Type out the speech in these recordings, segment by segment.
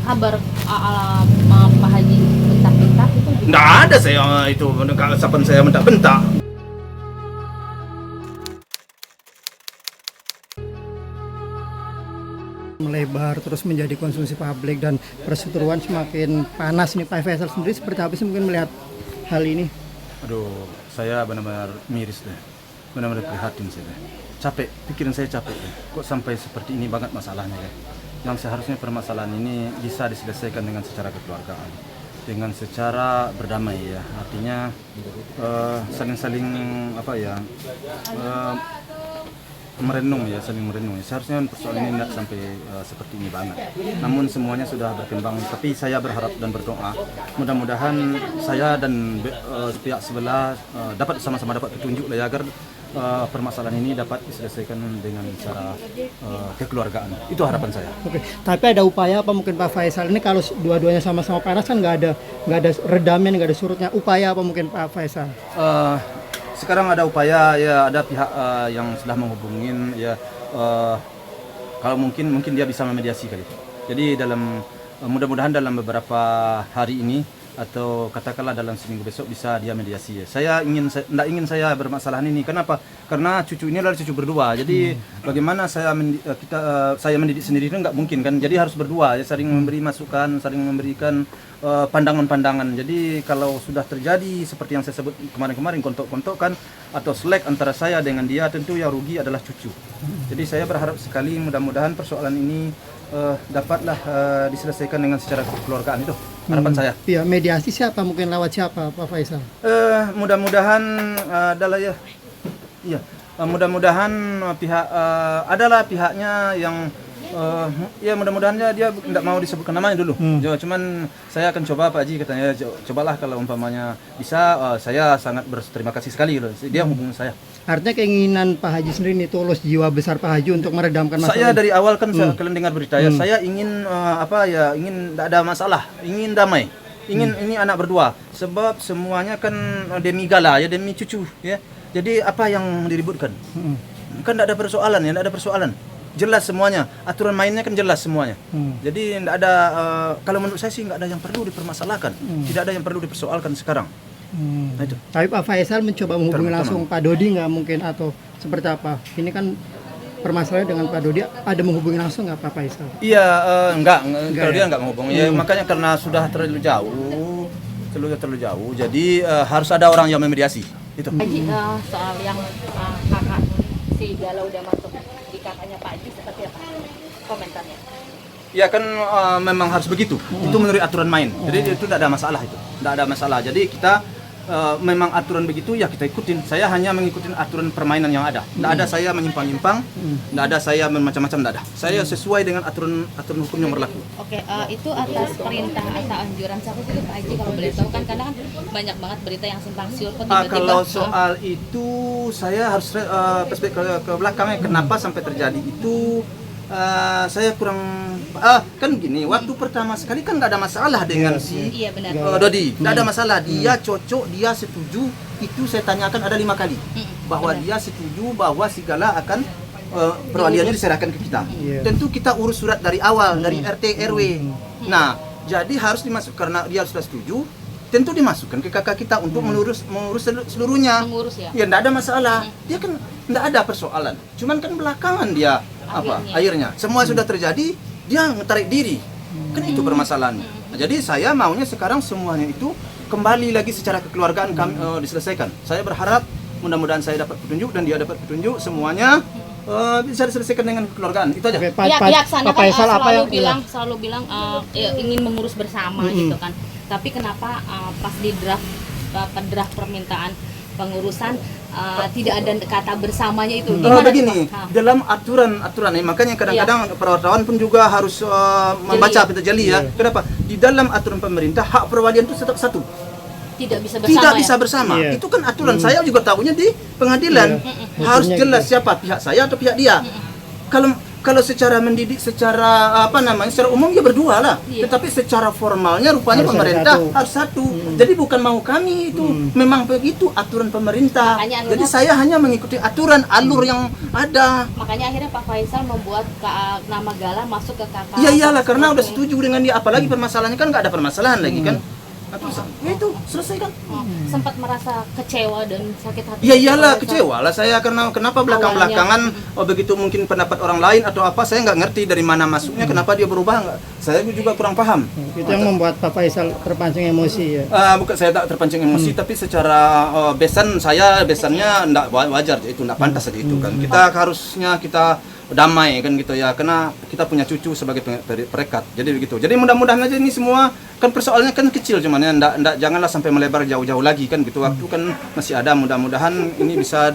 kabar Pak Haji bentak-bentak itu juga? Nggak ada saya itu kapan saya bentak-bentak. Melebar terus menjadi konsumsi publik dan perseteruan semakin panas nih. Pak Faisal sendiri seperti apa sih mungkin melihat hal ini? Aduh, saya benar-benar miris deh. Benar-benar prihatin saya deh. Capek, pikiran saya capek deh. Kok sampai seperti ini banget masalahnya ya. Yang seharusnya permasalahan ini bisa diselesaikan dengan secara kekeluargaan, dengan secara berdamai ya. Artinya saling-saling apa ya, merenung ya, saling merenung. Seharusnya persoalan ini tidak sampai seperti ini banget. Namun semuanya sudah berkembang. Tapi saya berharap dan berdoa, mudah-mudahan saya dan pihak sebelah dapat sama-sama dapat petunjuk lah ya, agar permasalahan ini dapat diselesaikan dengan cara kekeluargaan. Itu harapan saya. Oke, tapi ada upaya apa mungkin Pak Faisal ini kalau dua-duanya sama-sama panas kan nggak ada redamnya, nggak ada surutnya. Upaya apa mungkin Pak Faisal? Sekarang ada upaya ya, ada pihak yang sudah menghubungin ya, kalau mungkin dia bisa memediasi kali. Jadi dalam mudah-mudahan dalam beberapa hari ini atau katakanlah dalam seminggu besok bisa dia mediasi ya. Tidak ingin saya bermasalahan ini. Kenapa? Karena cucu ini adalah cucu berdua. Jadi bagaimana saya mendidik sendiri itu nggak mungkin kan. Jadi harus berdua ya, saling memberi masukan, saling memberikan pandangan-pandangan. Jadi kalau sudah terjadi seperti yang saya sebut kemarin-kemarin, kontok-kontokan atau selek antara saya dengan dia, tentu yang rugi adalah cucu. Jadi saya berharap sekali mudah-mudahan persoalan ini dapatlah diselesaikan dengan secara kekeluargaan. Itu harapan saya. Iya, mediasi siapa mungkin lewat siapa Pak Faisal? Mudah-mudahan adalah ya, iya, mudah-mudahan pihak adalah pihaknya yang ya mudah-mudahan dia tidak mau disebutkan namanya dulu. Cuman saya akan coba Pak Haji katanya, cobalah kalau umpamanya bisa, saya sangat berterima kasih sekali loh. Dia hubungi saya. Artinya keinginan Pak Haji sendiri ini tulus, jiwa besar Pak Haji untuk meredamkan masalah. Saya dari awal kan kalian dengar berita ya, saya ingin ingin tidak ada masalah, ingin damai, ingin ini anak berdua. Sebab semuanya kan demi gala ya, demi cucu ya. Jadi apa yang diributkan? Kan tidak ada persoalan ya, tidak ada persoalan. Jelas semuanya, aturan mainnya kan jelas semuanya. Jadi tidak ada, kalau menurut saya sih nggak ada yang perlu dipermasalahkan, tidak ada yang perlu dipersoalkan sekarang. Nah, itu. Tapi Pak Faisal mencoba menghubungi langsung Pak Dodi nggak mungkin atau seperti apa? Ini kan permasalahannya dengan Pak Dodi, ada menghubungi langsung nggak Pak Faisal? Iya, enggak kalau dia enggak menghubungi. Ya, makanya karena sudah terlalu jauh, jadi harus ada orang yang memediasi. Itu. Haji, soal yang kakak si Gala udah masuk di kakaknya Pak Haji, seperti apa komentarnya? Ya kan memang harus begitu. Itu menurut aturan main. Jadi itu tidak ada masalah itu. Tidak ada masalah. Jadi kita memang aturan begitu ya kita ikutin. Saya hanya mengikuti aturan permainan yang ada. Tidak ada saya menyimpang-nyimpang. Tidak ada saya macam-macam, tidak ada. Saya sesuai dengan aturan hukum yang berlaku. Oke, itu atas perintah atau anjuran siapa sih Pak Haji kalau boleh tahu kan, karena kan banyak banget berita yang simpang siur. Kok tiba-tiba Kalau soal itu saya harus perspektif ke belakangnya kenapa sampai terjadi itu. Saya kurang kan gini, waktu pertama sekali kan nggak ada masalah dengan si iya, benar. Dodi, nggak ada masalah, dia cocok, dia setuju. Itu saya tanyakan ada 5 kali bahwa benar. dia setuju bahwa si Gala akan perwaliannya diserahkan ke kita. Tentu kita urus surat dari awal dari RT RW. Nah, jadi harus dimasuk karena dia sudah setuju. Tentu dimasukkan ke kakak kita untuk mengurus seluruhnya. Mengurus ya. Ya enggak ada masalah. Dia kan enggak ada persoalan. Cuman kan belakangan dia akhirnya semua sudah terjadi, dia ngetarik diri. Kan itu permasalahannya. Nah, jadi saya maunya sekarang semuanya itu kembali lagi secara kekeluargaan kami diselesaikan. Saya berharap mudah-mudahan saya dapat petunjuk dan dia dapat petunjuk, semuanya bisa diselesaikan dengan kekeluargaan. Itu aja. Pihak sana kan selalu bilang ingin mengurus bersama gitu kan. Tapi kenapa pas di draft permintaan pengurusan tidak ada kata bersamanya itu? Begini, dalam aturan ini makanya kadang-kadang para wartawan pun juga harus membaca pintu jeli ya. Kenapa? Di dalam aturan pemerintah hak perwalian itu tetap satu. Tidak bisa bersama. Tidak bisa bersama. Itu kan aturan. Saya juga tahunya di pengadilan. Harus jelas siapa pihak saya atau pihak dia. Kalau kalau secara mendidik, secara apa namanya, secara umum ya berdua lah. Iya. Tetapi secara formalnya rupanya Harus pemerintah satu. harus satu. Jadi bukan mau kami itu, memang begitu aturan pemerintah. Makanya Jadi akhirnya- saya hanya mengikuti aturan alur yang ada. Makanya akhirnya Pak Faisal membuat nama Gala masuk ke kakak. Iya iyalah, karena udah setuju dengan dia. Apalagi permasalahannya kan nggak ada permasalahan lagi kan. Ya itu selesai kan. Sempat merasa kecewa dan sakit hati. Ya iyalah, Pak Faisal. kecewa lah saya karena kenapa belakang-belakangan begitu mungkin pendapat orang lain atau apa, saya nggak ngerti dari mana masuknya, kenapa dia berubah, nggak, saya juga kurang paham. Itu yang membuat Pak Faisal terpancing emosi ya. Bukan saya tak terpancing emosi, tapi secara besannya enggak wajar, itu enggak pantas aja itu kan. Kita harusnya kita damai kan gitu ya, karena kita punya cucu sebagai perekat. Jadi begitu. Jadi mudah-mudahan aja ini semua kan persoalannya kan kecil, cuman ya enggak janganlah sampai melebar jauh-jauh lagi kan gitu. Waktu kan masih ada, mudah-mudahan ini bisa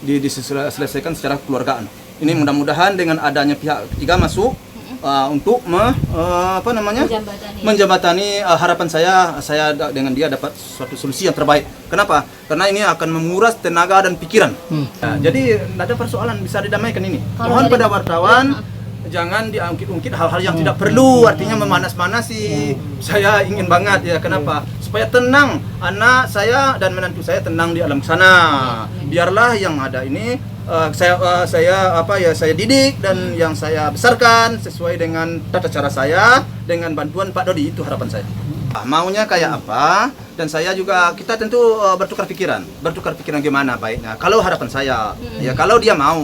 diselesaikan secara keluargaan. Ini mudah-mudahan dengan adanya pihak ketiga masuk untuk menjembatani harapan saya dengan dia dapat suatu solusi yang terbaik. Kenapa? Karena ini akan menguras tenaga dan pikiran. Nah, jadi tidak ada persoalan, bisa didamaikan ini. Kalau Mohon dari- pada wartawan jangan diungkit-ungkit hal-hal yang tidak perlu, artinya memanas-manasi. Saya ingin banget ya, kenapa? Supaya tenang anak saya dan menantu saya tenang di alam sana. Biarlah yang ada ini saya didik dan yang saya besarkan sesuai dengan tata cara saya dengan bantuan Pak Dodi, itu harapan saya. Maunya kayak apa, dan saya juga kita tentu bertukar pikiran gimana baiknya. Kalau harapan saya ya, kalau dia mau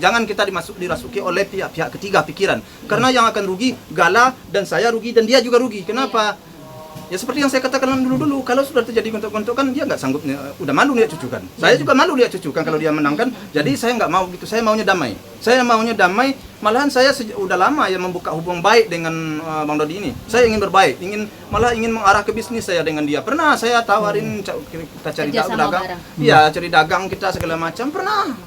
jangan kita dirasuki oleh pihak ketiga pikiran, karena yang akan rugi Gala dan saya rugi dan dia juga rugi. Kenapa? Ya seperti yang saya katakan dulu, kalau sudah terjadi gontok-gontokan dia nggak sanggup, udah malu lihat cucu kan. Saya juga malu lihat cucu kan kalau dia menangkan. Jadi saya nggak mau gitu, saya maunya damai. Malahan saya udah lama ya membuka hubungan baik dengan Bang Dodi ini. Saya ingin berbaik, malah ingin mengarah ke bisnis saya dengan dia. Pernah saya tawarin kita cari Kerjasama dagang. bareng. Iya, cari dagang kita segala macam pernah.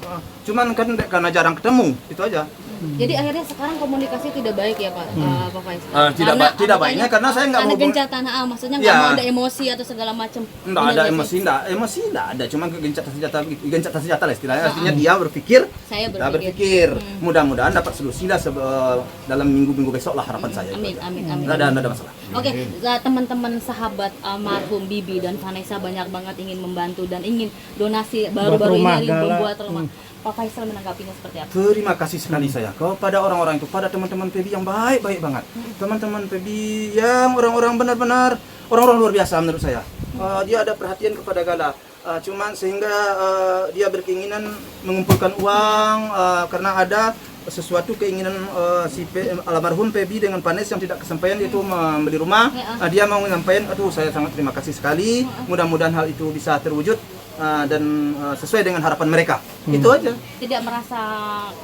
Cuman kan karena jarang ketemu, itu aja. Jadi akhirnya sekarang komunikasi tidak baik ya Pak, Pak Faisal. Tidak baiknya karena saya nggak karena menghubung- gencatan, maksudnya Ya. nggak mau ada emosi atau segala macam. Enggak ada emosi enggak ada, cuma gencatan senjata lah istilahnya. Artinya dia berpikir, Saya kita berpikir. berpikir. Mudah-mudahan dapat solusi lah dalam minggu-minggu besok lah, harapan saya. Amin, amin, amin. Enggak ada masalah. Oke, teman-teman sahabat almarhum Bibi dan Vanessa banyak banget ingin membantu dan ingin donasi baru-baru rumah, ini Gala. membuat rumah. Pak Faisal menanggapinya seperti apa? Terima kasih sekali saya kepada orang-orang itu, pada teman-teman PB yang baik-baik banget. Teman-teman PB yang orang-orang benar-benar orang-orang luar biasa menurut saya. Dia ada perhatian kepada Gala. Cuman sehingga dia berkeinginan mengumpulkan uang karena ada sesuatu keinginan almarhum PB dengan Panes yang tidak kesampaian, yaitu membeli rumah. Dia mau menyampaikan, saya sangat terima kasih sekali. Mudah-mudahan hal itu bisa terwujud dan sesuai dengan harapan mereka. Itu aja. Tidak merasa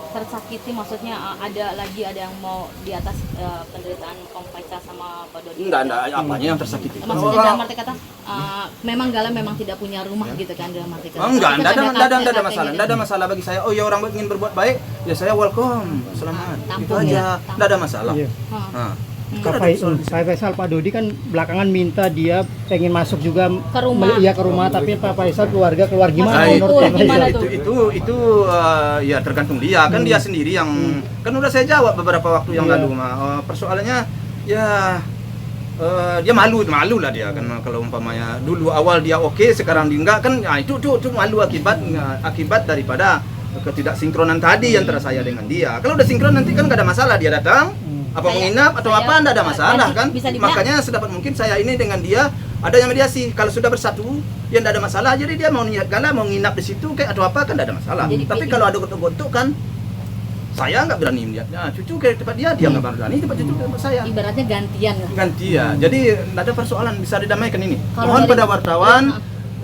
tersakiti, maksudnya ada yang mau di atas penderitaan Pak Faisal sama Pak Dodi? Enggak, apanya yang tersakiti. Maksudnya dalam arti kata memang Gala memang tidak punya rumah gitu kan, dalam arti kata. Enggak Tapi kan ada masalah. gitu. Enggak ada masalah bagi saya. Oh ya, orang ingin berbuat baik, ya saya welcome. Selamat. Itu Tampung aja. ya, Enggak ada masalah. Iya. Nah. Pak Faisal, Pak Dodi kan belakangan minta dia pengen masuk juga Ke rumah. ke rumah, tapi Pak Faisal keluar gimana Masuk menurut betul, Pak Faisal? gimana itu ya tergantung dia. Kan dia sendiri yang kan udah saya jawab beberapa waktu yang lalu persoalannya ya dia malu lah dia kan, kalau umpamanya dulu awal dia oke, sekarang dia enggak kan, itu malu akibat daripada ketidaksinkronan tadi antara saya dengan dia. Kalau udah sinkron nanti kan nggak ada masalah, dia datang menginap atau apa, nggak ada masalah kan. bisa dibilang- Makanya sedapat mungkin saya ini dengan dia ada yang mediasi. Kalau sudah bersatu ya nggak ada masalah. Jadi dia mau Gala mau nginap di situ kayak atau apa kan nggak ada masalah. Jadi Tapi kalau ada gontok-gontok kan saya nggak berani melihat. Nah, cucu kayak tempat dia nggak berani tempat cucu ke tempat saya. Ibaratnya gantian lah. Ganti ya. Jadi nggak ada persoalan, bisa didamaikan ini. Kalau Mohon dari- pada wartawan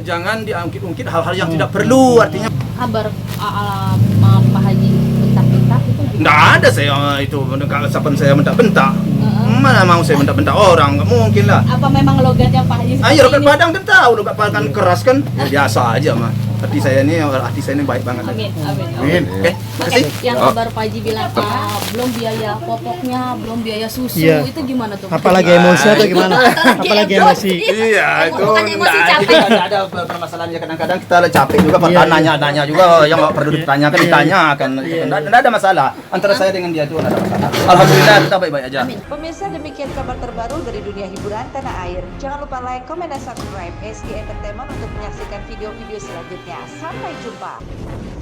jangan diungkit-ungkit hal-hal yang tidak perlu. Artinya Kabar Pak Haji bentak-bentak itu nggak ada saya itu kapan saya bentak-bentak. Mana mau saya bentak-bentak orang, nggak mungkin lah. apa memang logatnya Pak Haji? Ayo roket Padang kan tahu, roket Padang keras kan, ya, biasa aja mah. hati saya ini baik banget. Amin, amin. Amin. Oke, Oke, yang kabar Pak Haji bilang belum biaya popoknya, belum biaya susu, Iya. itu gimana tuh? Apalagi emosi atau gimana? Apalagi emosi. Iya, itu Bukan emosi, nah, capek. jadi ada permasalahan ya, kadang-kadang kita capek juga Iya, iya. nanya juga yang nggak perlu ditanyakan ditanyakan. Nggak ada masalah antara saya dengan dia itu, nggak ada masalah. Alhamdulillah kita baik-baik aja. Pemirsa, demikian kabar terbaru dari dunia hiburan tanah air. Jangan lupa like, comment, dan subscribe SG Entertainment untuk menyaksikan video-video selanjutnya. Sampai jumpa.